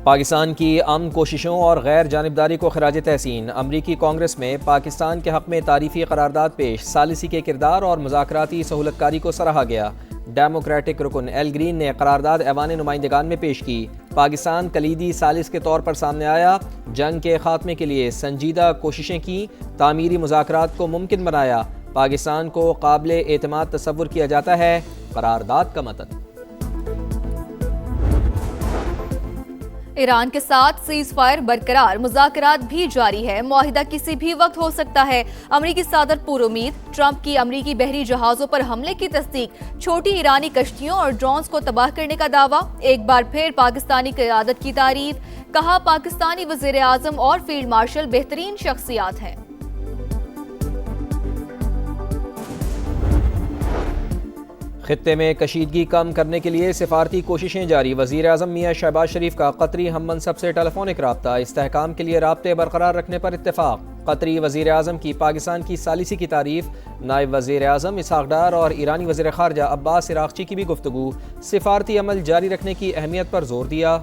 पाकिस्तान की अमन कोशिशों और गैर जानिबदारी को खराज तहसीन। अमरीकी कांग्रेस में पाकिस्तान के हक़ में तारीफ़ी करारदाद पेश, सालिसी के किरदार और मुज़ाकराती सहूलतकारी को सराहा गया। डेमोक्रेटिक रुकन एल ग्रीन ने करारदाद ऐवान नुमाइंदगान में पेश की। पाकिस्तान कलीदी सालिस के तौर पर सामने आया, जंग के खात्मे के लिए संजीदा कोशिशें की, तामीरी मुज़ाकरात को मुमकिन बनाया। पाकिस्तान को काबिल एतमाद तस्वुर किया जाता है। करारदाद का मतन। ईरान के साथ सीज फायर बरकरार, मुज़ाकरात भी जारी है, मुआहिदा किसी भी वक्त हो सकता है। अमरीकी सदर पुरुमीद, ट्रंप की अमरीकी बहरी जहाजों पर हमले की तस्दीक, छोटी ईरानी कश्तियों और ड्रोन्स को तबाह करने का दावा, एक बार फिर पाकिस्तानी क़यादत की तारीफ, कहा पाकिस्तानी वज़ीर आज़म और फील्ड मार्शल बेहतरीन शख्सियात हैं। खित्ते में कशीदगी कम करने के लिए सिफारती कोशिशें जारी। वज़ीर आज़म मियां शहबाज शरीफ का कतरी हम मनसब से टेलीफोनिक राब्ता, इस्तेहकाम के लिए राब्ते बरकरार रखने पर इत्तेफाक। कतरी वज़ीर आज़म की पाकिस्तान की सालिसी की तारीफ, नायब वज़ीर आज़म इसहाक डार और ईरानी वज़ीर ख़ारजा अब्बास इराक़ची की भी गुफ्तगू। सिफारती अमल जारी रखने की अहमियत पर जोर दिया।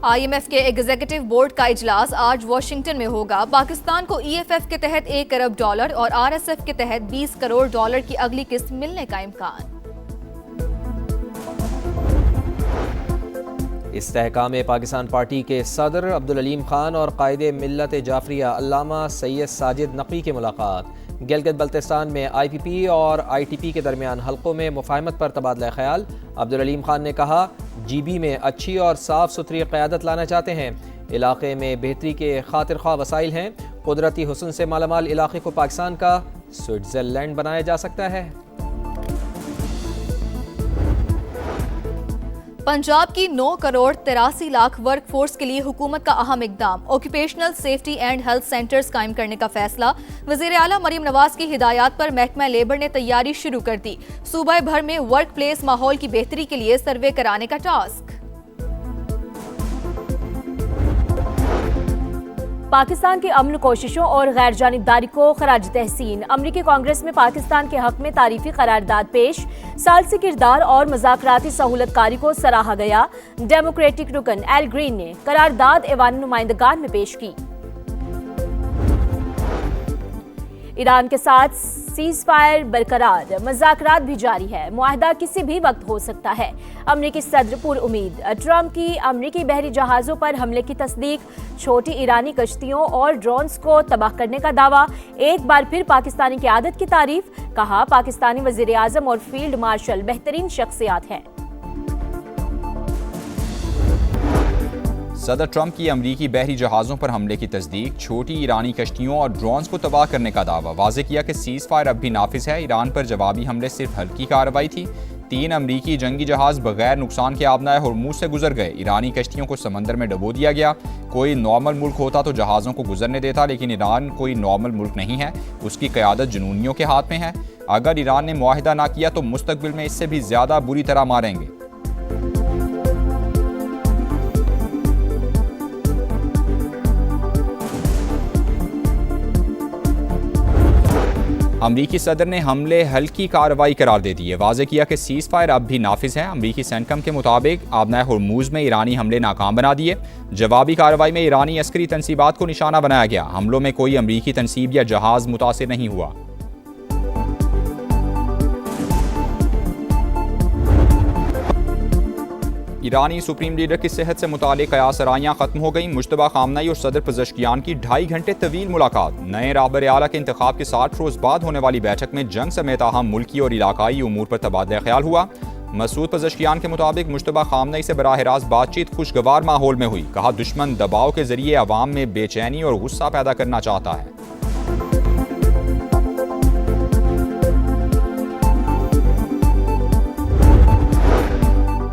IMF के एग्जीक्यूटिव बोर्ड का इजलास आज वाशिंगटन में होगा। पाकिस्तान को EFF के तहत $1 अरब और RSF के तहत $20 करोड़ की अगली किस्त मिलने का इम्कान। इस्तेहकाम पाकिस्तान पार्टी के सदर अब्दुल अलीम खान और कायदे मिल्लत जाफरिया अल्लामा सैयद साजिद नकवी की मुलाकात। गिलगित बल्तिस्तान में IPP और ITP के दरमियान हल्कों में मुफाहमत पर तबादला ख्याल। अब्दुल अलीम खान ने कहा, GB में अच्छी और साफ सुथरी क़यादत लाना चाहते हैं। इलाके में बेहतरी के खातिर ख्वाह वसाइल हैं। कुदरती हुस्न से मालामाल इलाके को पाकिस्तान का स्विट्ज़रलैंड बनाया जा सकता है। पंजाब की 9 करोड़ 83 लाख वर्क फोर्स के लिए हुकूमत का अहम इकदाम, occupational safety and health centres कायम करने का फैसला। वज़ीर आला मरियम नवाज की हिदायत पर महकमा लेबर ने तैयारी शुरू कर दी। सूबे भर में वर्क प्लेस माहौल की बेहतरी के लिए सर्वे कराने का टास्क। पाकिस्तान की अमन कोशिशों और गैर जानिबदारी को खराज तहसीन। अमरीकी कांग्रेस में पाकिस्तान के हक में तारीफी करारदाद पेश, सालसी किरदार और मुज़ाकराती सहूलतकारी को सराहा गया। डेमोक्रेटिक रुकन एल ग्रीन ने करारदाद ऐवान नुमाइंदगान में पेश की। ईरान के साथ सीज फायर बरकरार, मुज़ाकरात भी जारी है, मुआहदा किसी भी वक्त हो सकता है। अमरीकी सदर पुरुमीद, ट्रंप की अमरीकी बहरी जहाज़ों पर हमले की तस्दीक, छोटी ईरानी कश्तियों और ड्रोन्स को तबाह करने का दावा, एक बार फिर पाकिस्तानी क़यादत की तारीफ, कहा पाकिस्तानी वज़ीर आज़म और फील्ड मार्शल बेहतरीन शख्सियात हैं। सदर ट्रंप की अमरीकी बहरी जहाज़ों पर हमले की तस्दीक, छोटी ईरानी कश्तियों और ड्रोन्स को तबाह करने का दावा, वाज़ेह किया कि सीज़ फायर अब भी नाफिज है। ईरान पर जवाबी हमले सिर्फ हल्की कार्रवाई थी। 3 अमरीकी जंगी जहाज़ बगैर नुकसान के आबनाए हॉर्मुज़ से गुजर गए। ईरानी कश्तियों को समंदर में डबो दिया गया। कोई नॉर्मल मुल्क होता तो जहाज़ों को गुजरने देता, लेकिन ईरान कोई नॉर्मल मुल्क नहीं है। उसकी क़यादत जुनूनियों के हाथ में है। अगर ईरान ने मुआहिदा ना किया तो मुस्तकबिल में इससे भी ज़्यादा बुरी तरह मारेंगे। अमरीकी सदर ने हमले हल्की कार्रवाई करार दे दी है। वाज़ेह किया कि सीज़ फायर अब भी नाफिज है। अमरीकी सेंटकम के मुताबिक आबनाए हॉर्मुज़ में ईरानी हमले नाकाम बना दिए। जवाबी कार्रवाई में ईरानी अस्करी तनसीबात को निशाना बनाया गया। हमलों में कोई अमरीकी तनसीब या जहाज़ मुतासिर नहीं हुआ। ईरानी सुप्रीम लीडर की सेहत से मुतालिक कयास आराइयाँ खत्म हो गई। मुश्तबा खामनई और सदर पज़ेश्कियान की 2.5 घंटे तवील मुलाकात। नए रहबर आला के इंतखाब के 60 रोज़ बाद होने वाली बैठक में जंग समेत अहम मुल्की और इलाकाई उमूर पर तबादला ख्याल हुआ। मसूद पज़ेश्कियान के मुताबिक मुश्तबा खामनई से बराह रास्त बातचीत खुशगवार माहौल में हुई। कहा दुश्मन दबाव के जरिए अवाम में बेचैनी और गुस्सा पैदा करना चाहता है।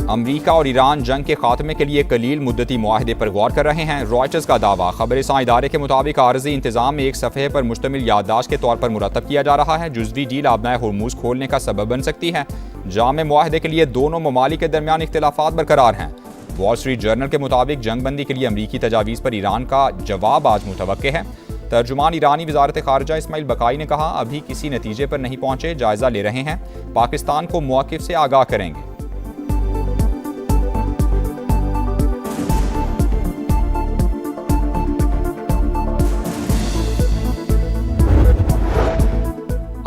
अमरीका और ईरान जंग के खात्मे के लिए कलील मुद्दती मुआहदे पर गौर कर रहे हैं। रॉयटर्स का दावा। खबरसां इदारे के मुताबिक आर्जी इंतजाम में एक सफ़े पर मुश्तमिल याददाश्त के तौर पर मुरतब किया जा रहा है। जुज़वी डील आबनाए हॉर्मुज़ खोलने का सबब बन सकती है। जामे मुआहदे के लिए दोनों ममालिक के दरमियान इख्तिलाफात बरकरार हैं। वॉल स्ट्रीट जर्नल के मुताबिक जंग बंदी के लिए अमरीकी तजावीज़ पर ईरान का जवाब आज मुतवक्के है। तर्जुमान ईरानी वजारत खारजा इस्माइल बकाई ने कहा, अभी किसी नतीजे पर नहीं पहुंचे, जायजा ले रहे हैं, पाकिस्तान को मौक़िफ़ से आगाह करेंगे।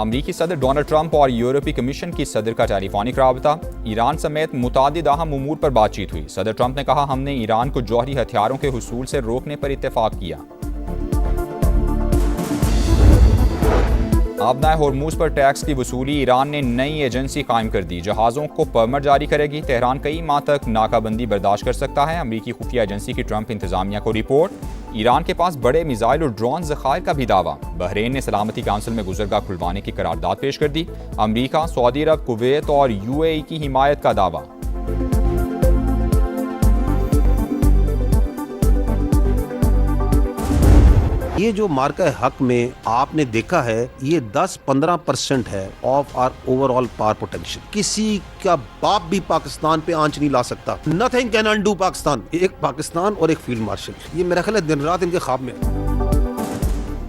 अमरीकी सदर डोनाल्ड ट्रंप और यूरोपीय कमीशन की सदर का टेलीफोनिक राबता, ईरान समेत मुतादिद अहम उमूर पर बातचीत हुई। सदर ट्रंप ने कहा, हमने ईरान को जौहरी हथियारों के हुसूल से रोकने पर इत्तेफाक किया। आबनाए होर्मुज पर टैक्स की वसूली, ईरान ने नई एजेंसी कायम कर दी, जहाज़ों को परमिट जारी करेगी। तेहरान कई माह तक नाकाबंदी बर्दाश्त कर सकता है। अमरीकी खुफिया एजेंसी की ट्रंप इंतजामिया को रिपोर्ट, ईरान के पास बड़े मिसाइल और ड्रोन ज़खायर का भी दावा। बहरीन ने सलामती काउंसिल में गुजरगाह खुलवाने की करारदाद पेश कर दी। अमरीका, सऊदी अरब, कुवैत और UAE की हिमायत का दावा। ये जो मार्का हक में आपने देखा है, ये 10-15% है of our overall power potential. किसी का बाप भी पाकिस्तान पे आंच नहीं ला सकता। Nothing can undo Pakistan. एक पाकिस्तान और एक फील्ड मार्शल, ये मेरा ख्याल है दिन रात इनके ख्वाब में।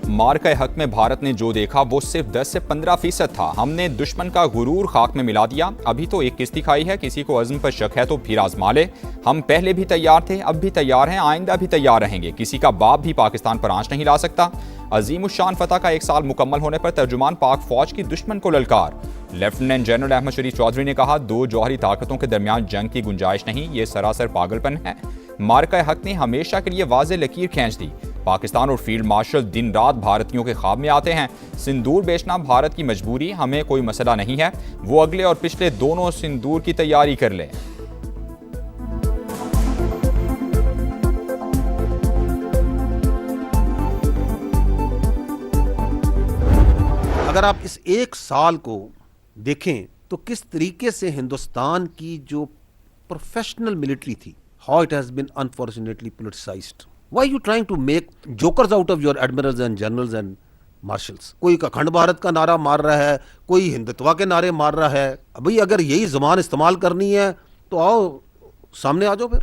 मार्का हक में भारत ने जो देखा वो सिर्फ 10 से 15% था। हमने दुश्मन का गुरूर खाक में मिला दिया। अभी तो एक किस्ती खाई है, किसी को अज़्म पर शक है तो फिर आजमा ले। हम पहले भी तैयार थे, अब भी तैयार हैं, आइंदा भी तैयार रहेंगे। किसी का बाप भी पाकिस्तान पर आंच नहीं ला सकता। अजीम उशान फतह का 1 साल मुकम्मल होने पर तर्जुमान पाक फौज की दुश्मन को ललकार। लेफ्टिनेंट जनरल अहमद शरीफ चौधरी ने कहा, 2 जौहरी ताकतों के दरमियान जंग की गुंजाइश नहीं, ये सरासर पागलपन है। मार्का हक ने हमेशा के लिए वाज़ेह लकीर खींच दी। पाकिस्तान और फील्ड मार्शल दिन रात भारतीयों के ख्वाब में आते हैं। सिंदूर बेचना भारत की मजबूरी, हमें कोई मसला नहीं है। वो अगले और पिछले दोनों सिंदूर की तैयारी कर लें। अगर आप इस 1 साल को देखें तो किस तरीके से हिंदुस्तान की जो प्रोफेशनल मिलिट्री थी, how it has been unfortunately politicised. Why are you trying to make jokers out of your admirals and generals and marshals? कोई अखंड भारत का नारा मार रहा है, कोई हिंदुत्व के नारे मार रहा है। अभी अगर यही ज़बान इस्तेमाल करनी है तो आओ सामने आ जाओ फिर।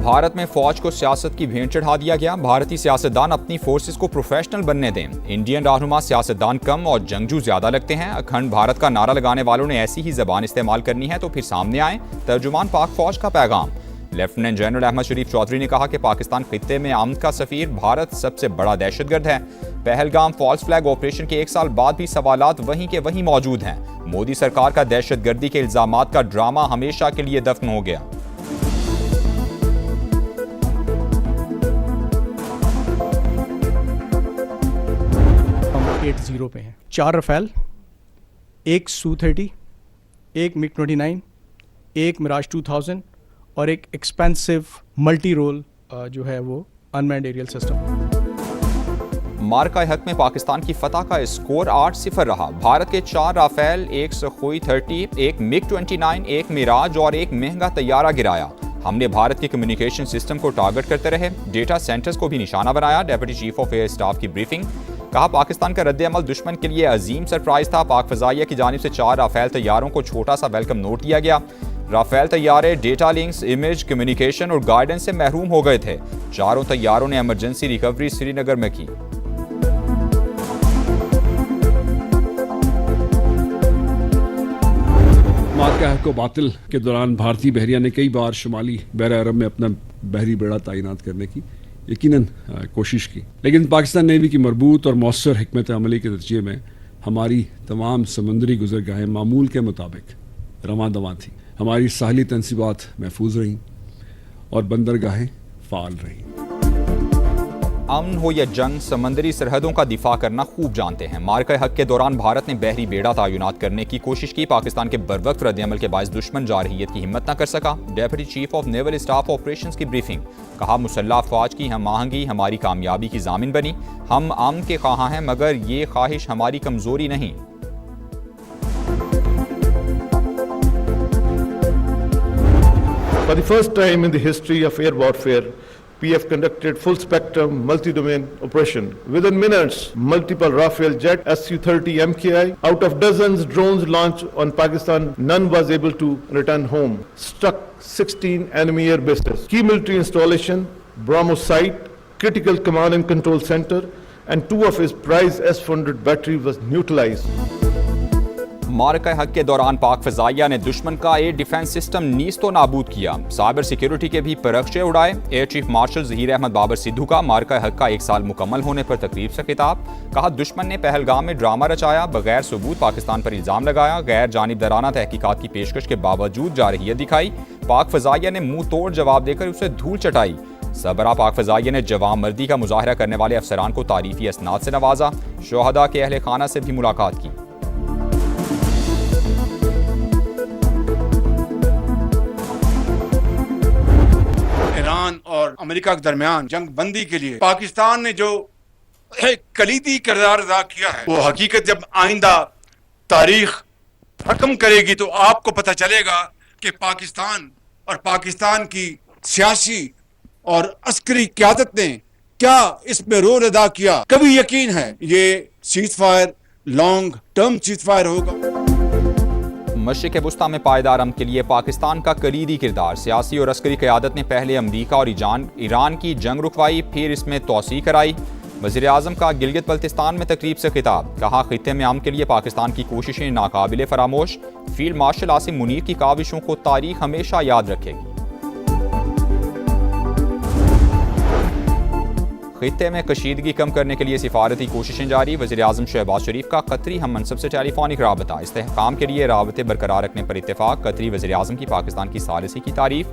भारत में फौज को सियासत की भेंट चढ़ा दिया गया। भारतीय सियासतदान अपनी फोर्सेस को प्रोफेशनल बनने दें। इंडियन रहनुमा सियासतदान कम और जंगजू ज्यादा लगते हैं। अखंड भारत का नारा लगाने वालों ने ऐसी ही जबान इस्तेमाल करनी है तो फिर सामने आए। तर्जुमान पाक फौज का पैगाम। लेफ्टिनेंट जनरल अहमद शरीफ चौधरी ने कहा कि पाकिस्तान खित्ते में अमन का सफीर, भारत सबसे बड़ा दहशतगर्द है। पहलगाम फॉल्स फ्लैग ऑपरेशन के 1 साल बाद भी सवालात वहीं के वहीं मौजूद हैं। मोदी सरकार का दहशतगर्दी के इल्जामात का ड्रामा हमेशा के लिए दफन हो गया। 80 पे हैं। 4 रफेल, 1 Su-30, 1 MiG-29, 1 मिराज 2000 और एक एक्सपेंसिव मल्टी रोल जो है वो अनमैन्ड एरियल सिस्टम। मार्का हक में पाकिस्तान की फतह का स्कोर 8-0 रहा। भारत के 4 राफेल, 1 Sukhoi-30, 1 MiG-29, 1 मिराज और 1 महंगा तैयारा गिराया। हमने भारत के कम्युनिकेशन सिस्टम को टारगेट करते रहे, डेटा सेंटर्स को भी निशाना बनाया। Deputy chief of air staff की ब्रीफिंग, कहा पाकिस्तान का रद्द-ए-अमल दुश्मन के लिए अजीम सरप्राइज था। पाक फजाइया की जानिब से 4 राफेल तैयारों को छोटा सा वेलकम नोट दिया गया। राफेल तैयारे डेटा लिंक्स, इमेज, कम्युनिकेशन और गाइडेंस से महरूम हो गए थे। 4 तैयारों ने इमरजेंसी रिकवरी श्रीनगर में की। मार्का हक को बातिल के दौरान भारतीय बहरिया ने कई बार शुमाली बहर अरब में अपना बहरी बेड़ा तैनात करने की यकीनन कोशिश की, लेकिन पाकिस्तान नेवी की मरबूत और मौसर हिकमत अमली के नतीजे में हमारी तमाम समुद्री गुजरगाहें मामूल के मुताबिक रवां दवां थी। हमारी साहली तनसीबात महफूज रहीं और बंदरगाहें फाल रहीं। अमन हो या जंग, समंदरी सरहदों का दिफा करना खूब जानते हैं। मार्का हक के दौरान भारत ने बहरी बेड़ा तैनात करने की कोशिश की। पाकिस्तान के बरवक्त रद्द-ए-अमल के बायस दुश्मन जारहियत की हिम्मत न कर सका। Deputy chief of naval staff operations की ब्रीफिंग, कहा मुसल्लह अफवाज की हम आहंगी हमारी कामयाबी की जामिन बनी। हम अमन के ख्वाहां हैं मगर ये ख्वाहिश हमारी कमजोरी नहीं। For the first time in the history of air warfare, PF conducted full-spectrum, multi-domain operation. Within minutes, multiple Rafale jet Su-30 MKI, out of dozens drones launched on Pakistan, none was able to return home. Struck 16 enemy air bases. Key military installation, BrahMos site, critical command and control center, and 2 of his prize S-400 batteries was neutralized. मारका हक के दौरान पाक फ़ज़ाइया ने दुश्मन का air defence system नीस्तो नाबूद किया। साइबर सिक्योरिटी के भी परखचे उड़ाए। Air chief marshal Zaheer Ahmed Babar Sidhu का मारका हक का 1 साल मुकम्मल होने पर तकरीब से खिताब। कहा, दुश्मन ने पहलगाम में ड्रामा रचाया, बगैर सबूत पाकिस्तान पर इल्ज़ाम लगाया, गैर जानिबदाराना तहकीकात की पेशकश के बावजूद जारहियत दिखाई। पाक फ़ज़ाइया ने मुंह तोड़ जवाब देकर उसे धूल चटाई। सबरा पाक फ़ज़ाइया ने जवान मर्दी का मुजाहरा करने वाले अफसरान को तारीफी असनाद से नवाजा। शोहदा के अहले खाना से भी मुलाकात की। ईरान और अमेरिका के दरमियान जंग बंदी के लिए पाकिस्तान ने जो एक कलीदी किरदार अदा किया है, वो हकीकत जब आइंदा तारीख हकम करेगी तो आपको पता चलेगा कि पाकिस्तान और पाकिस्तान की सियासी और अस्करी क़यादत ने क्या इसमें रोल अदा किया। कभी यकीन है ये seize fire long term seize fire होगा। मशरिक़ वुस्ता में पायदार अमन के लिए पाकिस्तान का कलीदी किरदार। सियासी और अस्करी क़यादत ने पहले अमरीका और ईरान की जंग रुकवाई, फिर इसमें तोसी कराई। वज़ीर आज़म का गिलगित बल्तिस्तान में तकरीब से खिताब। कहा, खित्ते में अमन के लिए पाकिस्तान की कोशिशें नाकाबिले फरामोश। फील्ड मार्शल आसिम मुनीर की काविशों को तारीख हमेशा याद रखेगी। खित्ते में कशीदगी कम करने के लिए सिफारती कोशिशें जारी। वज़ीर आज़म शहबाज शरीफ का कतरी हम मनसब से टेलीफोनिक राबता। इस्तेहकाम के लिए राबते बरकरार रखने पर इत्तेफाक। कतरी वज़ीर आज़म की पाकिस्तान की सालिसी की तारीफ।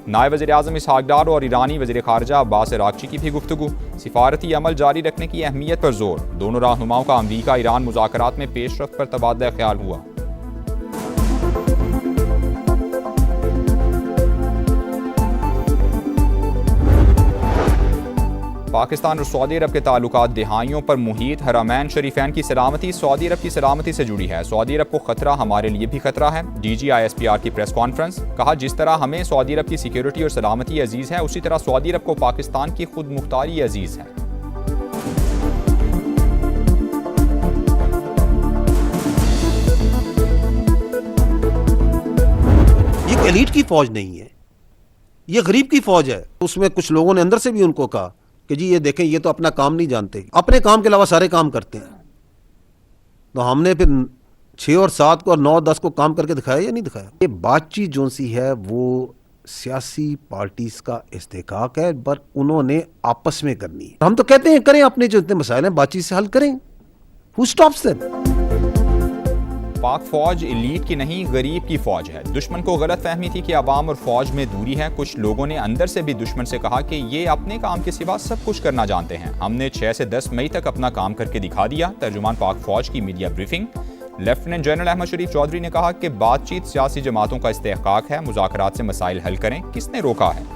नायब वज़ीर आज़म इसहाक डार और ईरानी वज़ीर ख़ारजा अब्बास अराग़ची की भी गुफ्तगू। सिफारती अमल जारी रखने की अहमियत पर जोर। दोनों रहनुमाओं का अमरीका ईरान मुज़ाकरात में पेशरफ्त पर तबादला ख्याल हुआ। पाकिस्तान और सऊदी अरब के ताल्लुकात दिहाइयों पर मुहीत हरमैन शरीफैन की सलामती सऊदी अरब की सलामती से जुड़ी है। सऊदी अरब को खतरा हमारे लिए भी खतरा है। DGISPR की प्रेस कॉन्फ्रेंस। कहा, जिस तरह हमें सऊदी अरब की सिक्योरिटी और सलामती अजीज़ है, उसी तरह सऊदी अरब को पाकिस्तान की खुद मुख्तारी अजीज़ है। ये एलीट की फौज नहीं है, ये गरीब की फौज है। उसमें कुछ लोगों ने अंदर से भी उनको कहा कि जी ये देखें, ये तो अपना काम नहीं जानते, अपने काम के अलावा सारे काम करते हैं। तो हमने फिर 6 और 7 को और 9 और 10 को काम करके दिखाया या नहीं दिखाया। ये बातचीत जो सी है वो सियासी पार्टीज का इस्तेहकाक है, पर उन्होंने आपस में करनी है। हम तो कहते हैं करें, अपने जो इतने मसाइल हैं बातचीत से हल करें। Who stops them? पाक फौज एलीट की नहीं, गरीब की फौज है। दुश्मन को गलत फहमी थी कि अवाम और फौज में दूरी है। कुछ लोगों ने अंदर से भी दुश्मन से कहा कि ये अपने काम के सिवा सब कुछ करना जानते हैं। हमने 6 से 10 मई तक अपना काम करके दिखा दिया। तर्जुमान पाक फौज की media briefing. Lieutenant general Ahmed Sharif Chaudhry ने कहा कि बातचीत सियासी जमातों का इस्तेहकाक है, मुज़ाकरात से मसाइल हल करें। किसने रोका है?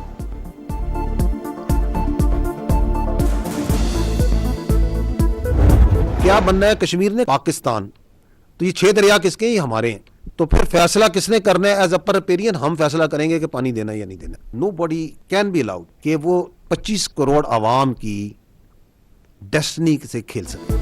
क्या बनना है कश्मीर ने? पाकिस्तान। तो ये 6 दरिया किसके? ये हमारे हैं। तो फिर फैसला किसने करना है? एज अ रिपेरियन हम फैसला करेंगे कि पानी देना या नहीं देना। Nobody can be allowed कि वो 25 करोड़ आवाम की डेस्टिनी से खेल सके।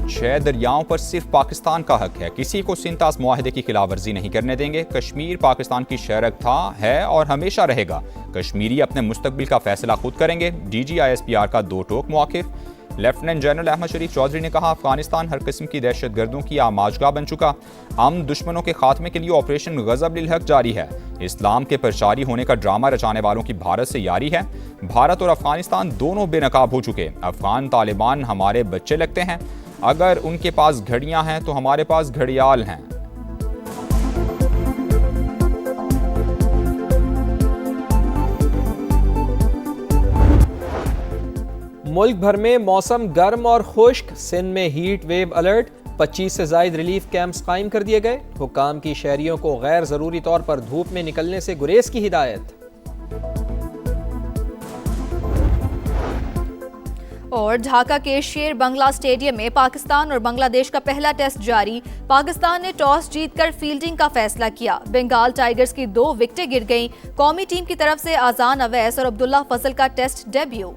6 दरियाओं पर सिर्फ पाकिस्तान का हक है। किसी को सिंतास मुआहदे की खिलाफ वर्जी नहीं करने देंगे। कश्मीर पाकिस्तान की शरक था, है और हमेशा रहेगा। कश्मीरी अपने मुस्तकबिल का फैसला खुद करेंगे। DGISPR का 2 टोक मौक़िफ़। लेफ्टिनेंट जनरल अहमद शरीफ चौधरी ने कहा, अफगानिस्तान हर किस्म की दहशतगर्दों की आमाजगाह बन चुका। हम दुश्मनों के खात्मे के लिए ऑपरेशन गज़ब लिल हक जारी है। इस्लाम के प्रचारी होने का ड्रामा रचाने वालों की भारत से यारी है। भारत और अफगानिस्तान दोनों बेनकाब हो चुके। अफगान तालिबान हमारे बच्चे लगते हैं। अगर उनके पास घड़ियां हैं तो हमारे पास घड़ियाल हैं। मुल्क भर में मौसम गर्म और खुश्क। सिंध में हीट वेव अलर्ट। 25 से ज़ायद रिलीफ कैंप्स कायम कर दिए गए। हुक्काम की शहरियों को गैर ज़रूरी तौर पर धूप में निकलने से गुरेज की हिदायत। और ढाका के शेर बंगला स्टेडियम में पाकिस्तान और बांग्लादेश का पहला टेस्ट जारी। पाकिस्तान ने टॉस जीतकर फील्डिंग का फैसला किया। बंगाल टाइगर्स की 2 विकेटें गिर गईं। कौमी टीम की तरफ से आजान अवैस और अब्दुल्ला फजल का टेस्ट डेब्यू।